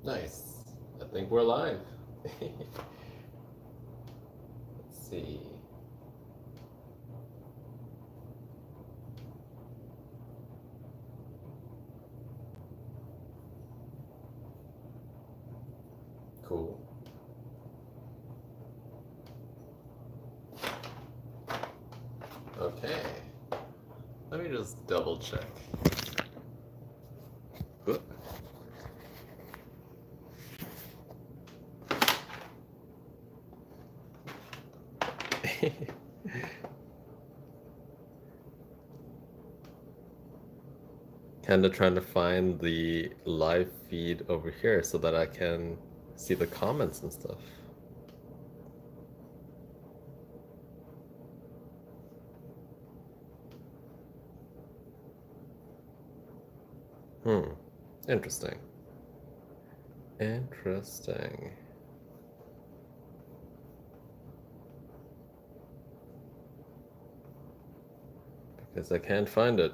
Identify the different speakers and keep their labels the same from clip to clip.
Speaker 1: Nice. I think we're live. Let's see. Cool. Okay. Let me just double check. Whoop. Kind of trying to find the live feed over here so that I can see the comments and stuff. Interesting. Interesting. Because I can't find it.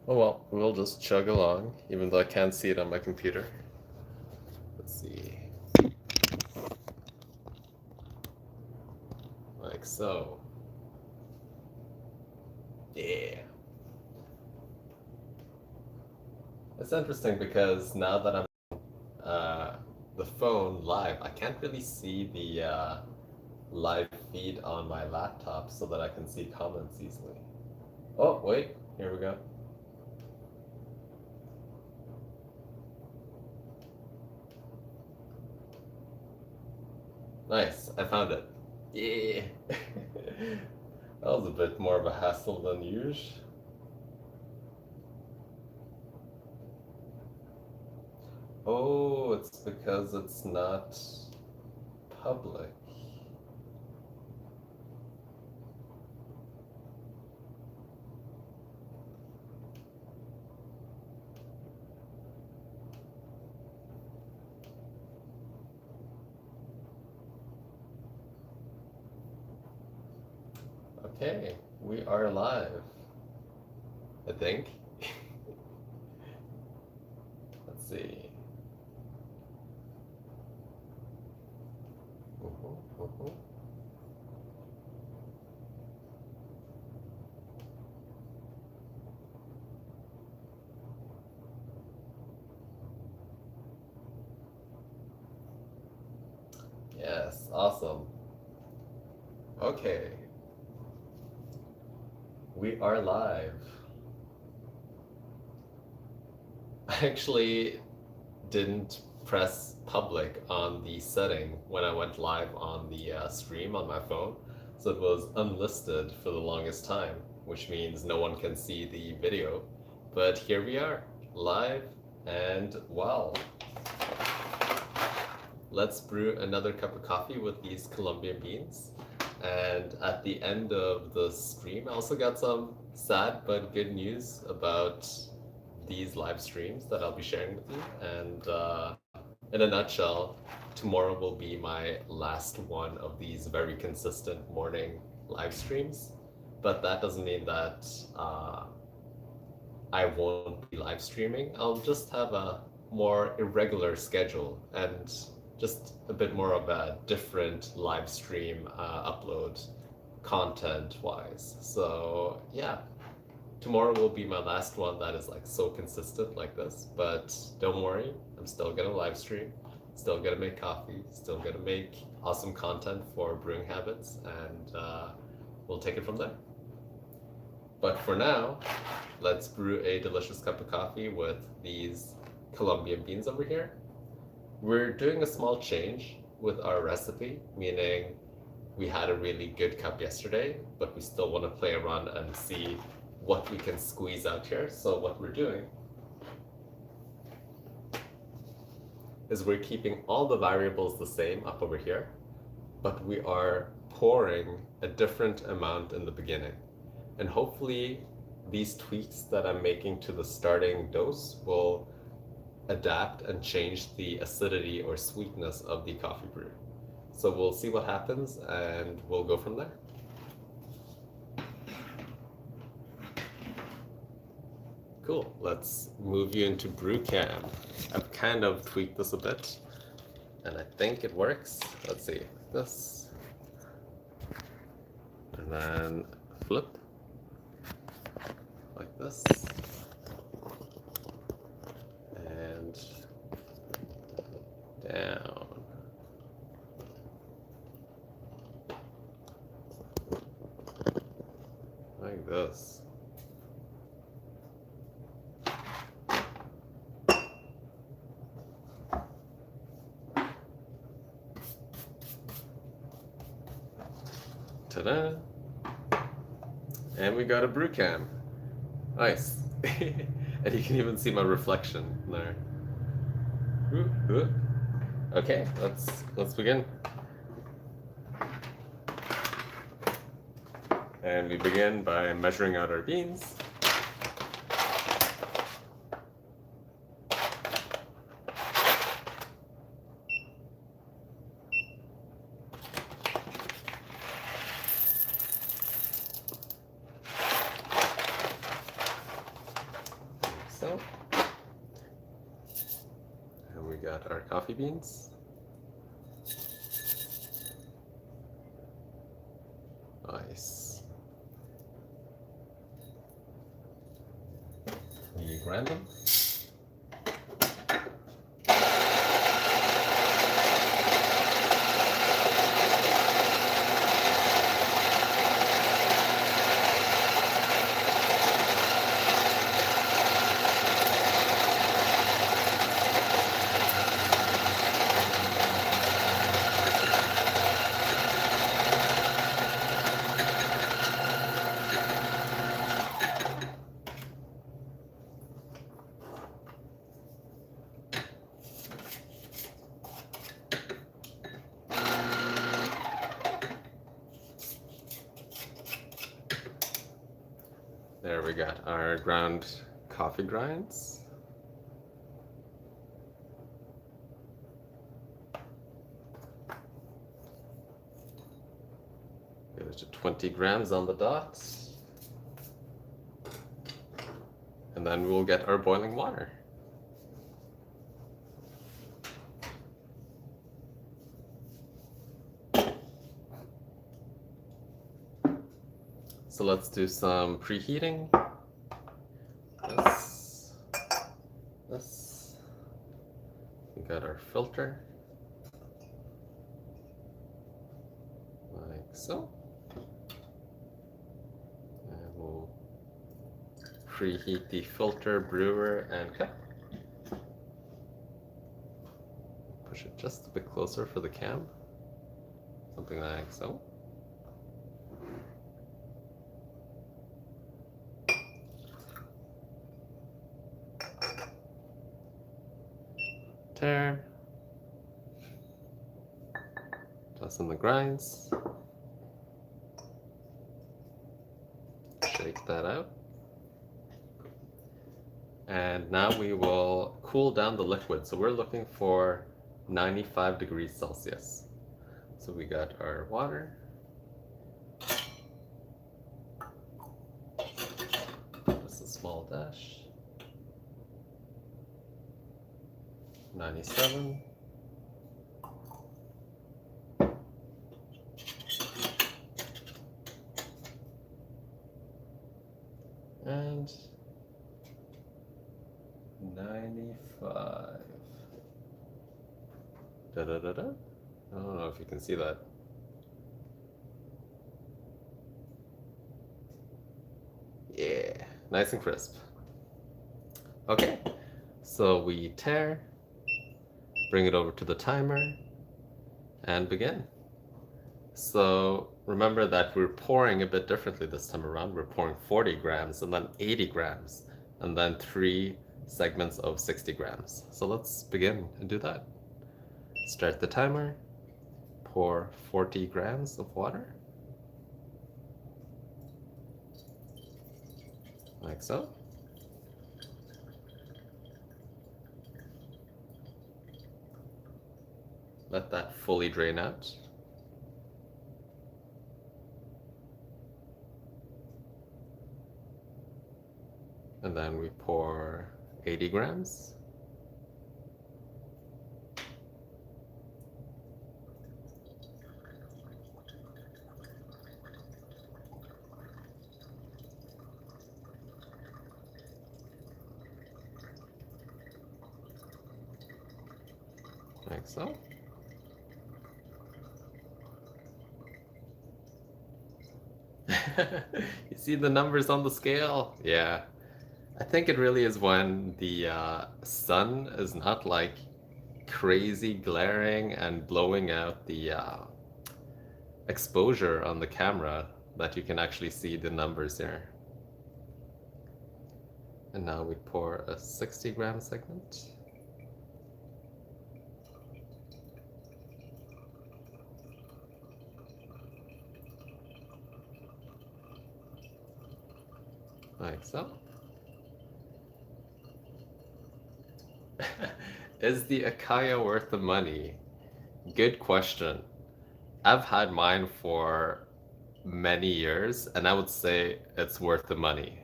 Speaker 1: Oh well, we'll just chug along, even though I can't see it on my computer. Let's see. Like so. Yeah. It's interesting because now that I'm the phone live, I can't really see the live feed on my laptop so that I can see comments easily. Oh, wait, here we go. Nice, I found it. Yeah. That was a bit more of a hassle than usual. Oh, it's because it's not public. Okay, we are live. I think. Let's see. Uh-huh. Yes, awesome. Okay. We are live. I actually didn't press public on the setting when I went live on the stream on my phone, so it was unlisted for the longest time, which means no one can see the video. But here we are, live, and wow. Let's brew another cup of coffee with these Colombian beans. And at the end of the stream, I also got some sad but good news about these live streams that I'll be sharing with you. And in a nutshell, tomorrow will be my last one of these very consistent morning live streams. But that doesn't mean that I won't be live streaming. I'll just have a more irregular schedule and just a bit more of a different live stream upload content wise. So, yeah, tomorrow will be my last one that is like so consistent like this. But don't worry, I'm still gonna live stream, still gonna make coffee, still gonna make awesome content for brewing habits, and we'll take it from there. But for now, let's brew a delicious cup of coffee with these Colombian beans over here. We're doing a small change with our recipe, meaning we had a really good cup yesterday, but we still want to play around and see what we can squeeze out here. So what we're doing is we're keeping all the variables the same up over here, but we are pouring a different amount in the beginning. And hopefully these tweaks that I'm making to the starting dose will adapt and change the acidity or sweetness of the coffee brew. So we'll see what happens and we'll go from there. Cool, let's move you into brew cam. I've kind of tweaked this a bit and I think it works. Let's see, this. And then flip, like this. And down. Like this. Ta-da! And we got a brew cam. Nice. And you can even see my reflection there. Okay, let's begin. And we begin by measuring out our beans. So, and we got our coffee beans. Nice. You grind them. There we got our ground coffee grinds. Get it to 20 grams on the dot. And then we'll get our boiling water. So let's do some preheating. This. We got our filter. Like so. And we'll preheat the filter, brewer, and cup. Push it just a bit closer for the cam. Something like so. There. Toss in the grinds. Shake that out. And now we will cool down the liquid. So we're looking for 95 degrees Celsius. So we got our water. Just a small dash. 97. And 95. Da da da da. I don't know if you can see that. Yeah, nice and crisp. Okay, so we tare, bring it over to the timer, and begin. So remember that we're pouring a bit differently this time around. We're pouring 40 grams and then 80 grams, and then 3 segments of 60 grams. So let's begin and do that. Start the timer, pour 40 grams of water, like so. Let that fully drain out. And then we pour 80 grams. Like so. You see the numbers on the scale? Yeah. I think it really is when the sun is not like crazy glaring and blowing out the exposure on the camera that you can actually see the numbers here. And now we pour a 60 gram segment. Like so. Is the Akaya worth the money? Good question. I've had mine for many years, and I would say it's worth the money.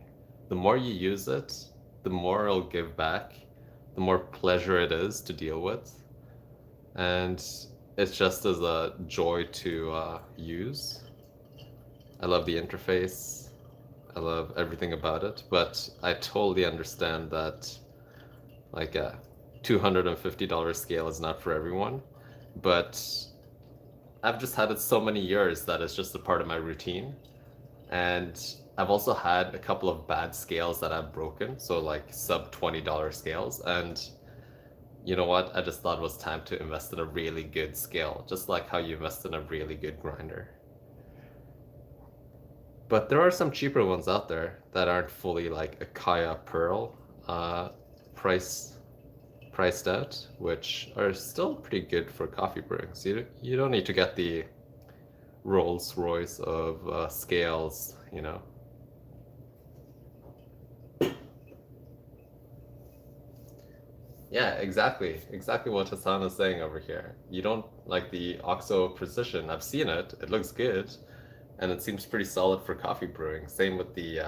Speaker 1: The more you use it, the more it'll give back, the more pleasure it is to deal with. And it's just as a joy to use. I love the interface. I love everything about it, but I totally understand that like a $250 scale is not for everyone. But I've just had it so many years that it's just a part of my routine. And I've also had a couple of bad scales that I've broken, so like sub $20 scales. And you know what? I just thought it was time to invest in a really good scale, just like how you invest in a really good grinder. But there are some cheaper ones out there that aren't fully like Akaya Pearl priced out, which are still pretty good for coffee brewing. So you don't need to get the Rolls Royce of scales, you know. Yeah, exactly what Hassan is saying over here. You don't like the OXO Precision. I've seen it. It looks good, and it seems pretty solid for coffee brewing. Same with the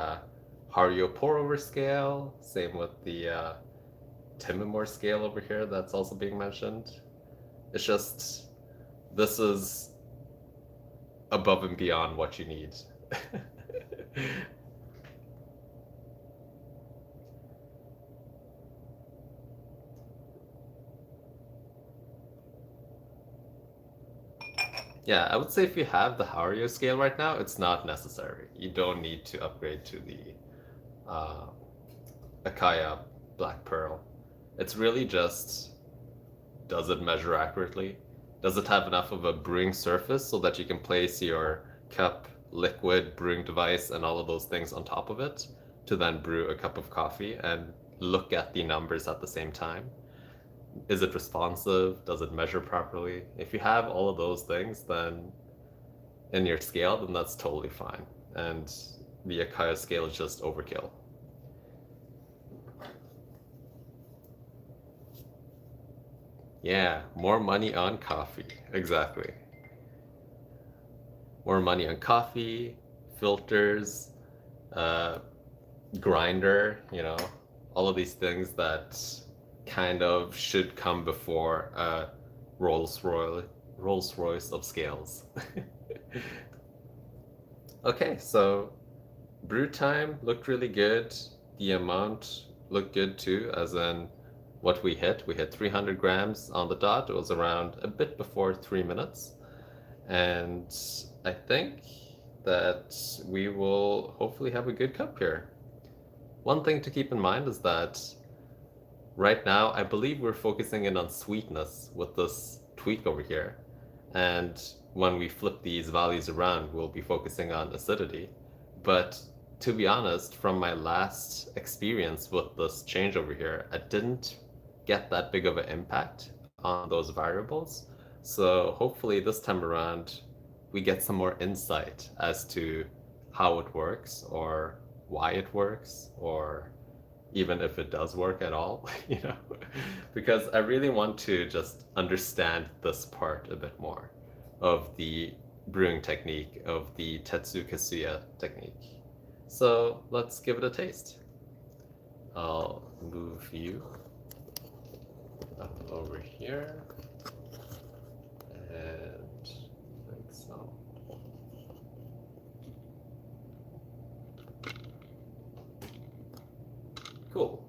Speaker 1: Hario pour over scale. Same with the Timimore scale over here that's also being mentioned. It's just, this is above and beyond what you need. Yeah, I would say if you have the Hario scale right now, it's not necessary. You don't need to upgrade to the Akaya Black Pearl. It's really just, does it measure accurately? Does it have enough of a brewing surface so that you can place your cup, liquid, brewing device, and all of those things on top of it to then brew a cup of coffee and look at the numbers at the same time? Is it responsive? Does it measure properly? If you have all of those things, then in your scale, then that's totally fine. And the Akaya scale is just overkill. Yeah, more money on coffee. Exactly. More money on coffee, filters, uh, grinder, all of these things that kind of should come before Rolls Royce, Rolls Royce of scales. Okay, so brew time looked really good. The amount looked good too, as in what we hit. We hit 300 grams on the dot. It was around a bit before 3 minutes. And I think that we will hopefully have a good cup here. One thing to keep in mind is that right now, I believe we're focusing in on sweetness with this tweak over here. And when we flip these values around, we'll be focusing on acidity. But to be honest, from my last experience with this change over here, I didn't get that big of an impact on those variables. So hopefully this time around, we get some more insight as to how it works or why it works or even if it does work at all, because I really want to just understand this part a bit more of the brewing technique of the Tetsu Kasuya technique. So let's give it a taste. I'll move you up over here and like so. Cool.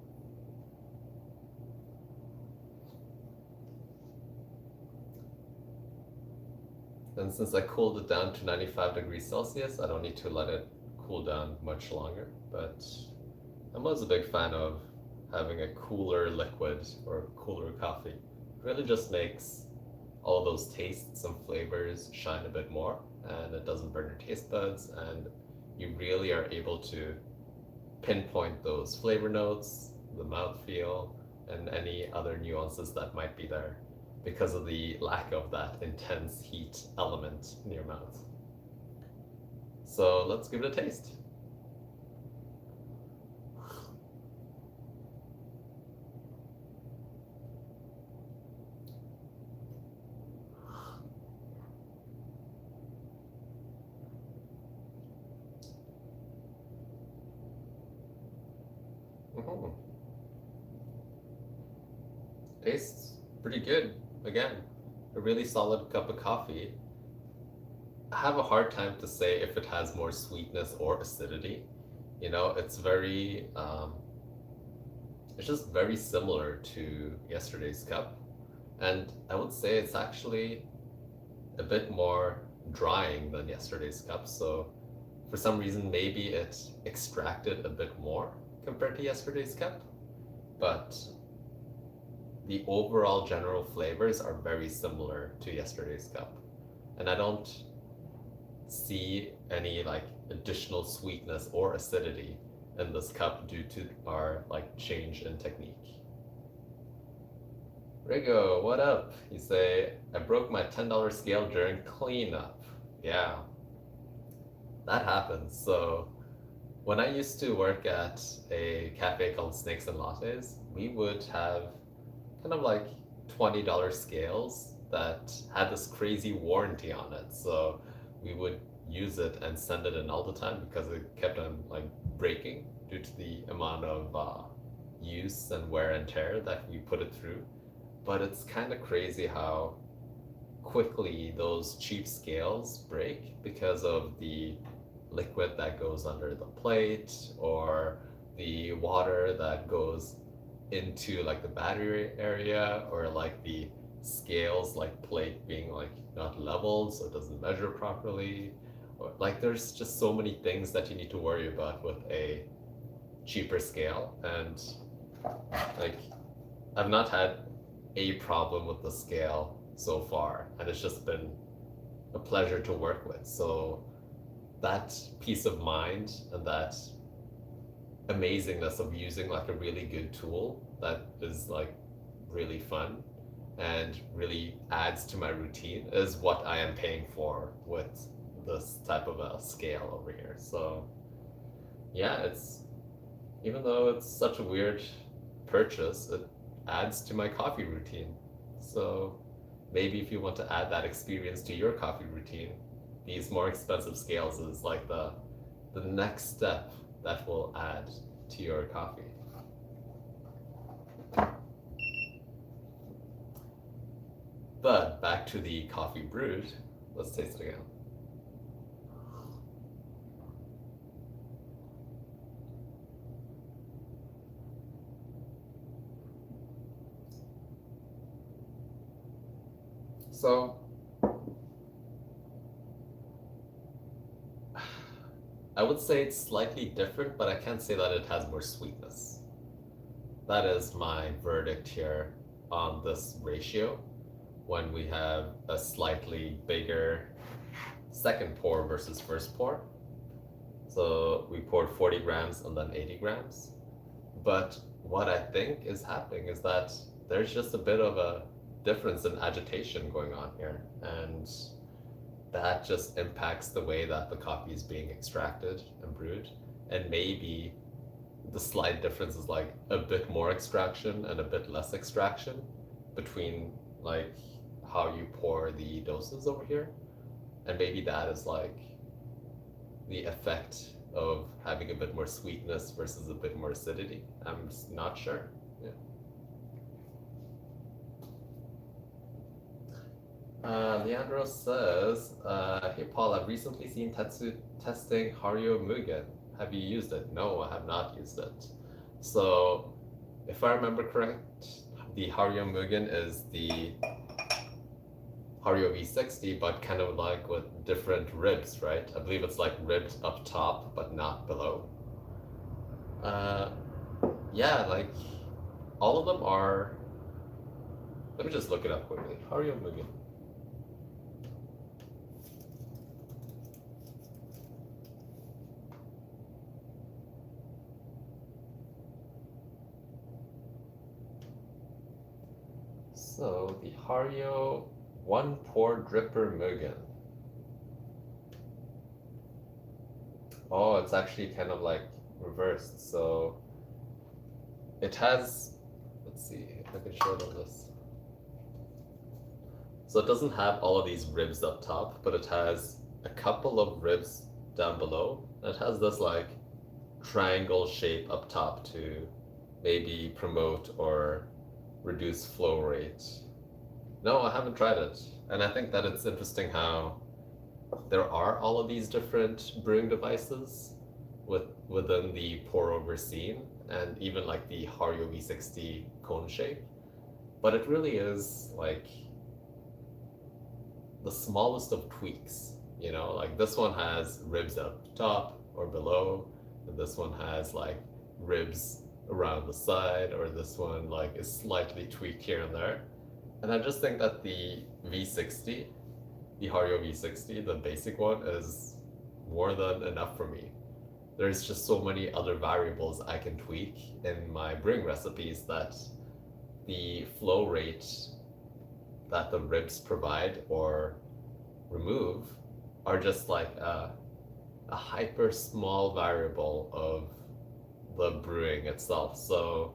Speaker 1: And since I cooled it down to 95 degrees Celsius, I don't need to let it cool down much longer. But I'm always a big fan of having a cooler liquid or cooler coffee. It really just makes all those tastes and flavors shine a bit more, and it doesn't burn your taste buds, and you really are able to pinpoint those flavor notes, the mouthfeel, and any other nuances that might be there because of the lack of that intense heat element in your mouth. So let's give it a taste. Mm-hmm. Tastes pretty good. Again, a really solid cup of coffee. I have a hard time to say if it has more sweetness or acidity. It's it's just very similar to yesterday's cup. And I would say it's actually a bit more drying than yesterday's cup. So for some reason, maybe it extracted a bit more compared to yesterday's cup. But the overall general flavors are very similar to yesterday's cup. And I don't see any like additional sweetness or acidity in this cup due to our like change in technique. Rigo, what up? You say, I broke my $10 scale during cleanup. Yeah, that happens. So when I used to work at a cafe called Snakes and Lattes, we would have kind of like $20 scales that had this crazy warranty on it. So we would use it and send it in all the time because it kept on like breaking due to the amount of use and wear and tear that we put it through. But it's kind of crazy how quickly those cheap scales break because of the liquid that goes under the plate or the water that goes into like the battery area or like the scales like plate being like not leveled so it doesn't measure properly or like there's just so many things that you need to worry about with a cheaper scale. And like I've not had a problem with the scale so far, and it's just been a pleasure to work with. So that peace of mind and that amazingness of using like a really good tool that is like really fun and really adds to my routine is what I am paying for with this type of a scale over here. So yeah, it's even though it's such a weird purchase, it adds to my coffee routine. So maybe if you want to add that experience to your coffee routine, these more expensive scales is like the next step that will add to your coffee. But back to the coffee brewed. Let's taste it again. So I would say it's slightly different, but I can't say that it has more sweetness. That is my verdict here on this ratio when we have a slightly bigger second pour versus first pour. So we poured 40 grams and then 80 grams. But what I think is happening is that there's just a bit of a difference in agitation going on here. And that just impacts the way that the coffee is being extracted and brewed. And maybe the slight difference is like a bit more extraction and a bit less extraction between like how you pour the doses over here. And maybe that is like the effect of having a bit more sweetness versus a bit more acidity. I'm just not sure. Yeah. Leandro says, hey Paul, I've recently seen Tetsu testing Hario Mugen. Have you used it? No, I have not used it. So, if I remember correct, the Hario Mugen is the Hario V60, but kind of like with different ribs, right? I believe it's like ribbed up top, but not below. Yeah, like all of them are. Let me just look it up quickly. Hario Mugen. So the Hario one pour dripper Mugen. Oh, it's actually kind of like reversed. So it has, let's see if I can show them this. So it doesn't have all of these ribs up top, but it has a couple of ribs down below. And it has this like triangle shape up top to maybe promote or reduce flow rate. No, I haven't tried it. And I think that it's interesting how there are all of these different brewing devices within the pour over scene and even like the Hario V60 cone shape. But it really is like the smallest of tweaks, you know, like this one has ribs up top or below, and this one has like ribs around the side, or this one like is slightly tweaked here and there. And I just think that the V60, the Hario V60, the basic one, is more than enough for me. There's just so many other variables I can tweak in my brewing recipes that the flow rate that the ribs provide or remove are just like a hyper small variable of the brewing itself. So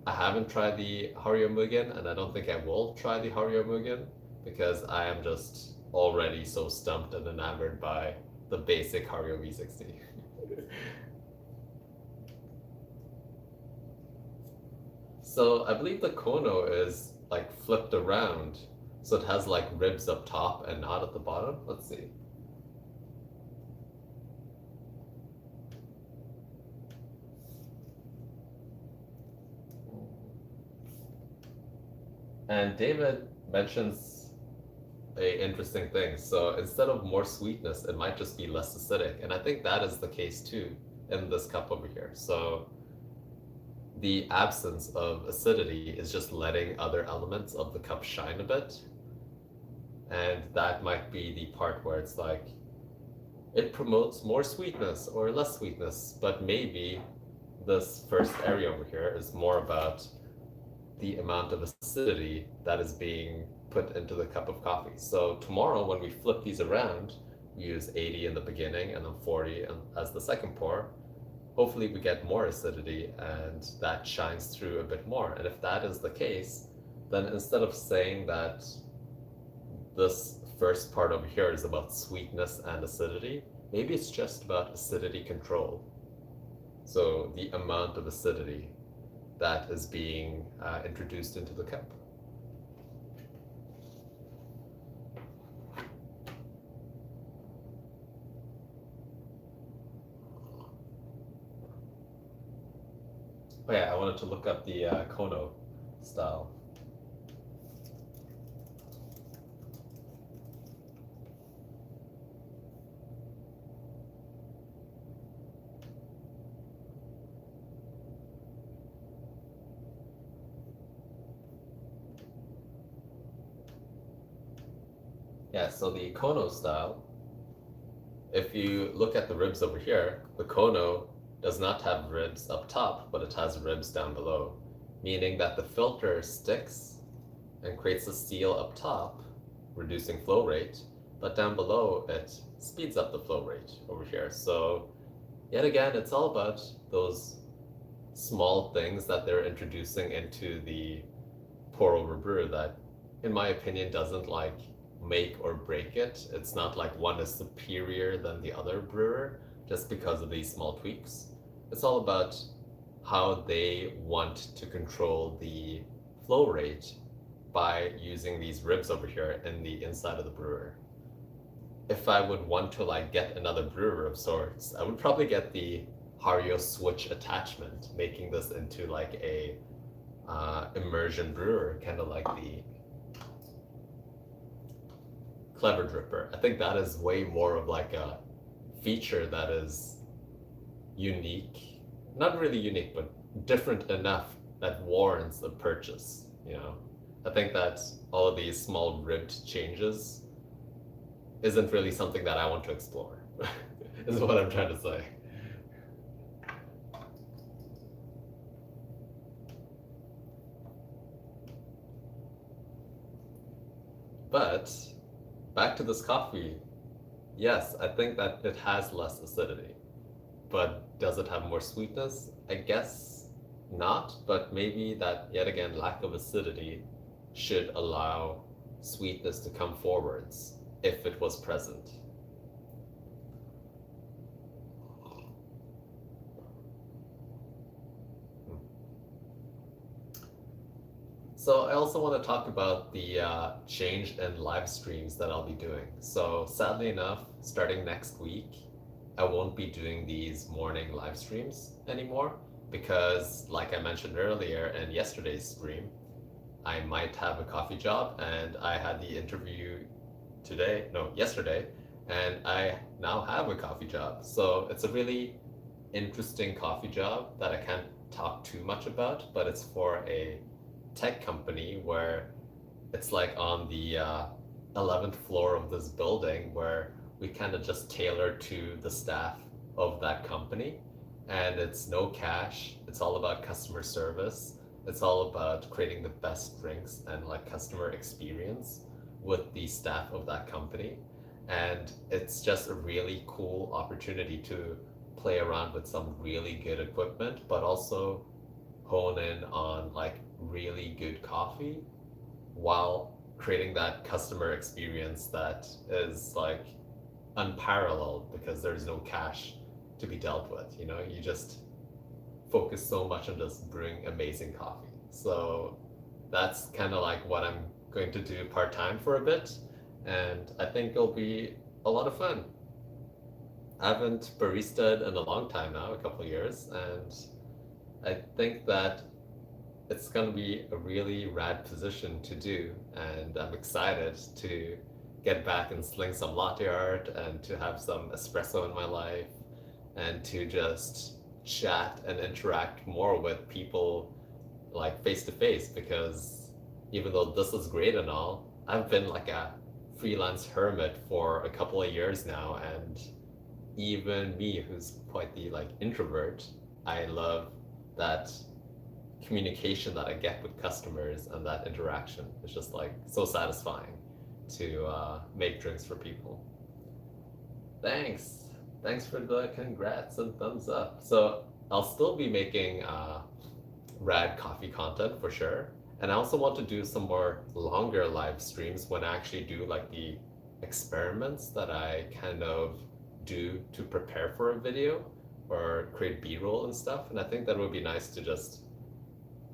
Speaker 1: I haven't tried the Hario Mugen, and I don't think I will try the Hario Mugen because I am just already so stumped and enamored by the basic Hario V60. So I believe the Kono is like flipped around, so it has like ribs up top and not at the bottom. Let's see. And David mentions a interesting thing. So instead of more sweetness, it might just be less acidic. And I think that is the case too in this cup over here. So the absence of acidity is just letting other elements of the cup shine a bit. And that might be the part where it's like, it promotes more sweetness or less sweetness, but maybe this first area over here is more about the amount of acidity that is being put into the cup of coffee. So tomorrow when we flip these around, we use 80 in the beginning and then 40 as the second pour. Hopefully we get more acidity and that shines through a bit more. And if that is the case, then instead of saying that this first part over here is about sweetness and acidity, maybe it's just about acidity control. So the amount of acidity that is being introduced into the cup. Oh yeah, I wanted to look up the Kono style. Yeah, so the Kono style, if you look at the ribs over here, the Kono does not have ribs up top, but it has ribs down below, meaning that the filter sticks and creates a seal up top, reducing flow rate, but down below it speeds up the flow rate over here. So yet again, it's all about those small things that they're introducing into the pour over brew that, in my opinion, doesn't like make or break it. It's not like one is superior than the other brewer just because of these small tweaks. It's all about how they want to control the flow rate by using these ribs over here in the inside of the brewer. If I would want to like get another brewer of sorts, I would probably get the Hario switch attachment, making this into like a immersion brewer, kind of like the Clever Dripper. I think that is way more of like a feature that is unique, not really unique, but different enough that warrants a purchase, you know? I think that all of these small ribbed changes isn't really something that I want to explore, is what I'm trying to say. But back to this coffee, yes, I think that it has less acidity, but does it have more sweetness? I guess not, but maybe that yet again lack of acidity should allow sweetness to come forwards if it was present. So I also want to talk about the change in live streams that I'll be doing. So sadly enough, starting next week, I won't be doing these morning live streams anymore because, like I mentioned earlier in yesterday's stream, I might have a coffee job, and I had the interview yesterday, and I now have a coffee job. So it's a really interesting coffee job that I can't talk too much about, but it's for a tech company where it's like on the 11th floor of this building where we kind of just tailor to the staff of that company, and it's no cash. It's all about customer service. It's all about creating the best drinks and like customer experience with the staff of that company. And it's just a really cool opportunity to play around with some really good equipment, but also hone in on like really good coffee while creating that customer experience that is like unparalleled because there's no cash to be dealt with. You know, you just focus so much on just brewing amazing coffee. So that's kind of like what I'm going to do part-time for a bit, and I think it'll be a lot of fun. I haven't baristaed in a long time now, a couple of years, and I think that it's going to be a really rad position to do, and I'm excited to get back and sling some latte art and to have some espresso in my life and to just chat and interact more with people like face to face, because even though this is great and all, I've been like a freelance hermit for a couple of years now, and even me who's quite the like introvert, I love that communication that I get with customers, and that interaction is just like so satisfying to make drinks for people. Thanks for the congrats and thumbs up. So I'll still be making rad coffee content for sure, And I also want to do some more longer live streams when I actually do like the experiments that I kind of do to prepare for a video or create B-roll and stuff. And I think that would be nice to just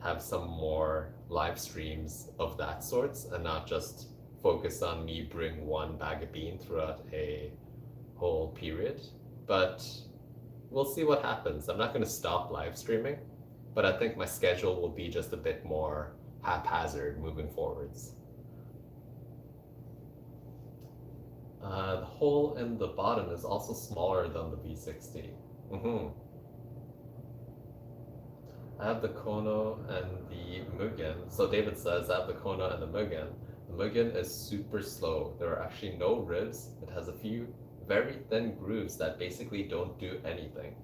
Speaker 1: have some more live streams of that sorts and not just focus on me brewing one bag of bean throughout a whole period. But we'll see what happens. I'm not going to stop live streaming, but I think my schedule will be just a bit more haphazard moving forwards. The hole in the bottom is also smaller than the V60. I have the Kono and the Mugen. So David says I have the Kono and the Mugen. The Mugen is super slow. There are actually no ribs. It has a few very thin grooves that basically don't do anything.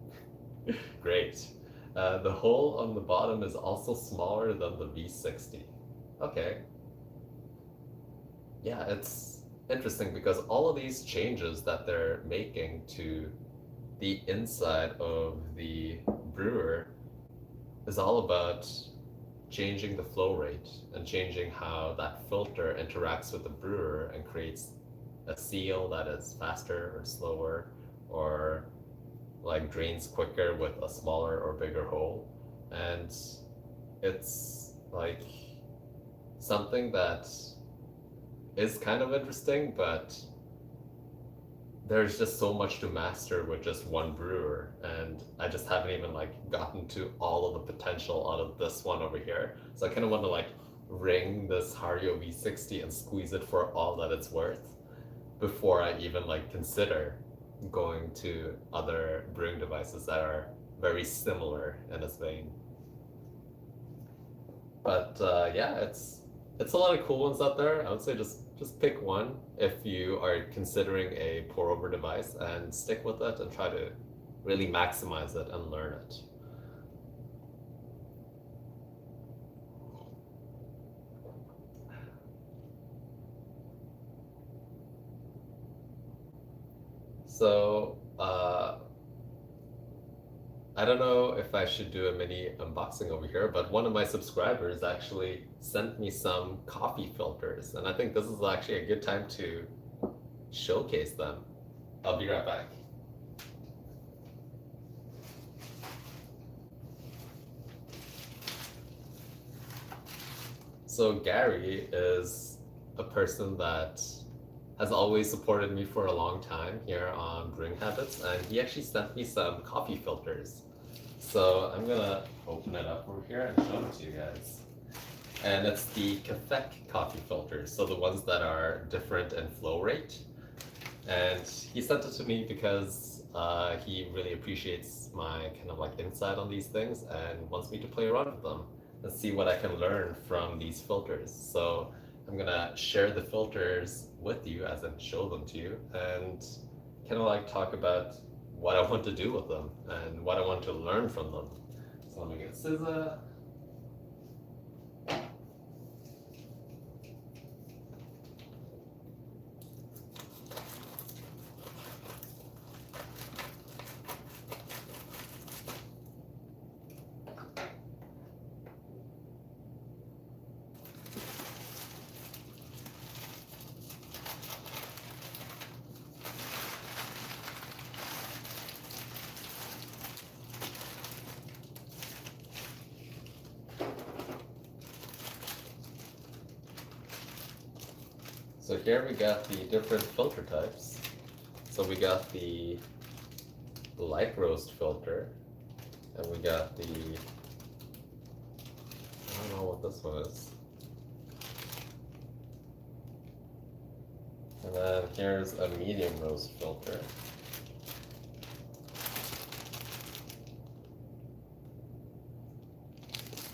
Speaker 1: Great. The hole on the bottom is also smaller than the V60. Okay. Yeah, it's interesting because all of these changes that they're making to the inside of the brewer is all about changing the flow rate and changing how that filter interacts with the brewer and creates a seal that is faster or slower or like drains quicker with a smaller or bigger hole. And it's like something that is kind of interesting, but there's just so much to master with just one brewer, and I just haven't even like gotten to all of the potential out of this one over here. So I kind of want to like wring this Hario V60 and squeeze it for all that it's worth before I even like consider going to other brewing devices that are very similar in its vein. But yeah, it's a lot of cool ones out there. I would say just pick one if you are considering a pour over device and stick with it and try to really maximize it and learn it. So I don't know if I should do a mini unboxing over here, but one of my subscribers actually sent me some coffee filters, and I think this is actually a good time to showcase them. I'll be right back. So Gary is a person that has always supported me for a long time here on Brewing Habits, and he actually sent me some coffee filters. So I'm gonna open it up over here and show them to you guys. And it's the Kaffebox coffee filters, so the ones that are different in flow rate. And he sent it to me because he really appreciates my kind of like insight on these things and wants me to play around with them and see what I can learn from these filters. So I'm gonna share the filters with you as I show them to you and kind of like talk about what I want to do with them and what I want to learn from them. So let me get scissor. So here we got the different filter types. So we got the light roast filter, and we got the, I don't know what this one is. And then here's a medium roast filter.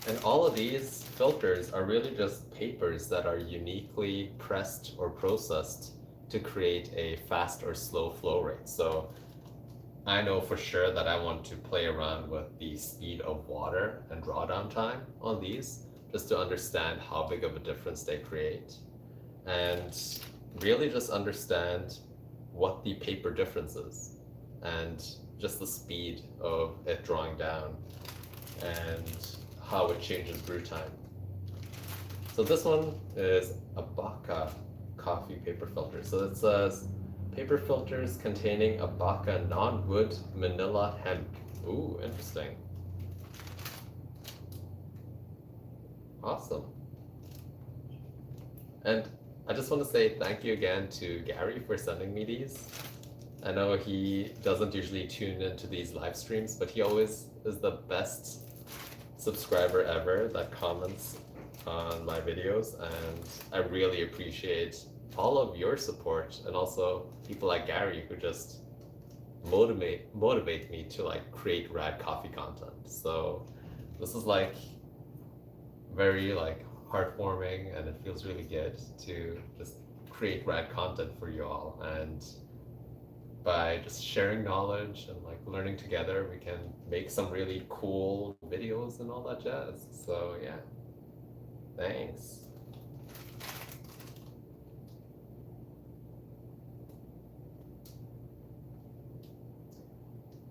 Speaker 1: And all of these filters are really just papers that are uniquely pressed or processed to create a fast or slow flow rate. So I know for sure that I want to play around with the speed of water and drawdown time on these, just to understand how big of a difference they create. And really just understand what the paper difference is and just the speed of it drawing down and how it changes brew time. So this one is a Baca coffee paper filter. So it says paper filters containing a Baca non-wood manila hemp. Ooh, interesting. Awesome. And I just want to say thank you again to Gary for sending me these. I know he doesn't usually tune into these live streams, but he always is the best subscriber ever that comments on my videos, and I really appreciate all of your support, and also people like Gary who just motivate me to like create rad coffee content. So this is like very like heartwarming, and it feels really good to just create rad content for you all. And by just sharing knowledge and like learning together, we can make some really cool videos and all that jazz. So yeah, thanks.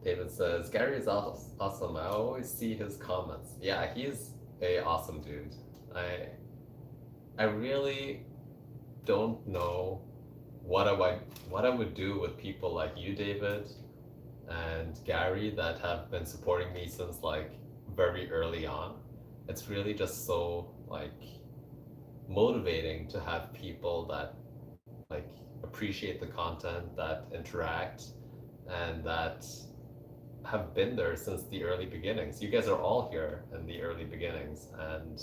Speaker 1: David says, Gary is awesome. I always see his comments. Yeah, he's a awesome dude. I really don't know what I would do with people like you, David, and Gary that have been supporting me since like very early on. It's really just so like motivating to have people that like appreciate the content, that interact, and that have been there since the early beginnings. You guys are all here in the early beginnings, and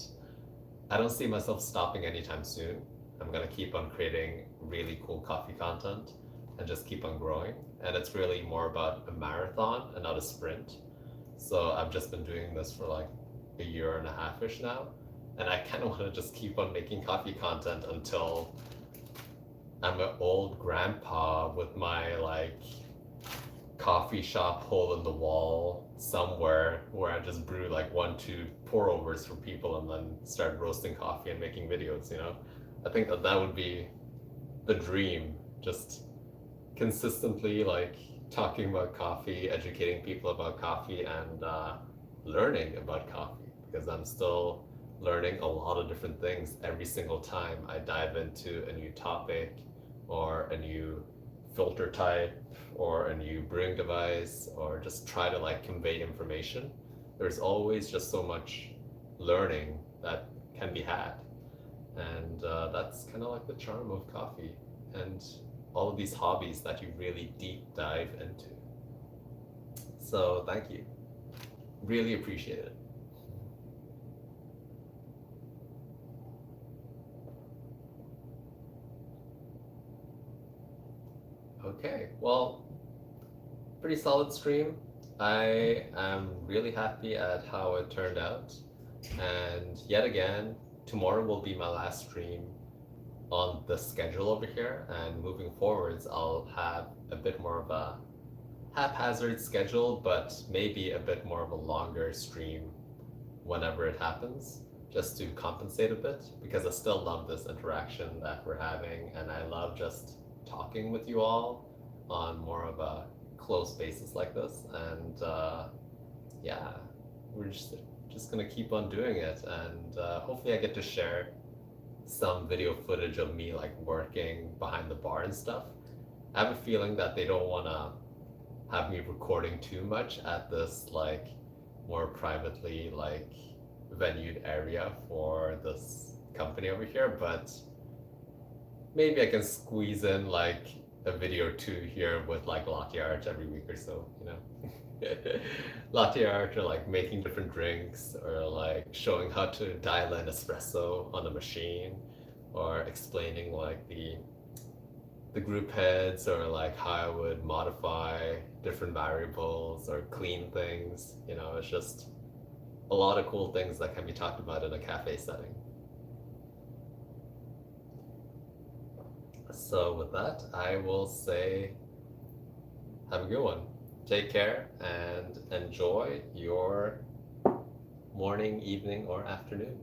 Speaker 1: I don't see myself stopping anytime soon. I'm gonna keep on creating really cool coffee content and just keep on growing. And it's really more about a marathon and not a sprint. So I've just been doing this for like a year and a half-ish now. And I kind of want to just keep on making coffee content until I'm an old grandpa with my like coffee shop hole in the wall somewhere where I just brew like 1-2 pour overs for people and then start roasting coffee and making videos, you know? I think that would be the dream, just consistently like talking about coffee, educating people about coffee, and learning about coffee, because I'm still learning a lot of different things every single time I dive into a new topic or a new filter type or a new brewing device, or just try to like convey information. There's always just so much learning that can be had, and that's kind of like the charm of coffee and all of these hobbies that you really deep dive into. So thank you, really appreciate it. Okay, well, pretty solid stream. I am really happy at how it turned out. And yet again, tomorrow will be my last stream on the schedule over here. And moving forwards, I'll have a bit more of a haphazard schedule, but maybe a bit more of a longer stream whenever it happens, just to compensate a bit, because I still love this interaction that we're having, and I love just talking with you all on more of a close basis like this. And yeah, we're just gonna keep on doing it, and hopefully I get to share some video footage of me like working behind the bar and stuff. I have a feeling that they don't want to have me recording too much at this like more privately like venued area for this company over here, but maybe I can squeeze in like a video or two here with like latte art every week or so, you know. Latte art, or like making different drinks, or like showing how to dial in espresso on a machine, or explaining like the group heads, or like how I would modify different variables or clean things. You know, it's just a lot of cool things that can be talked about in a cafe setting. So with that, I will say have a good one. Take care and enjoy your morning, evening, or afternoon.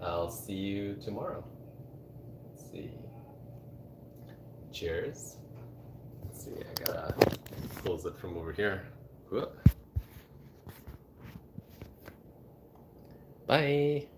Speaker 1: I'll see you tomorrow. Let's see. Cheers. Let's see, I gotta close it from over here. Whoop. Bye.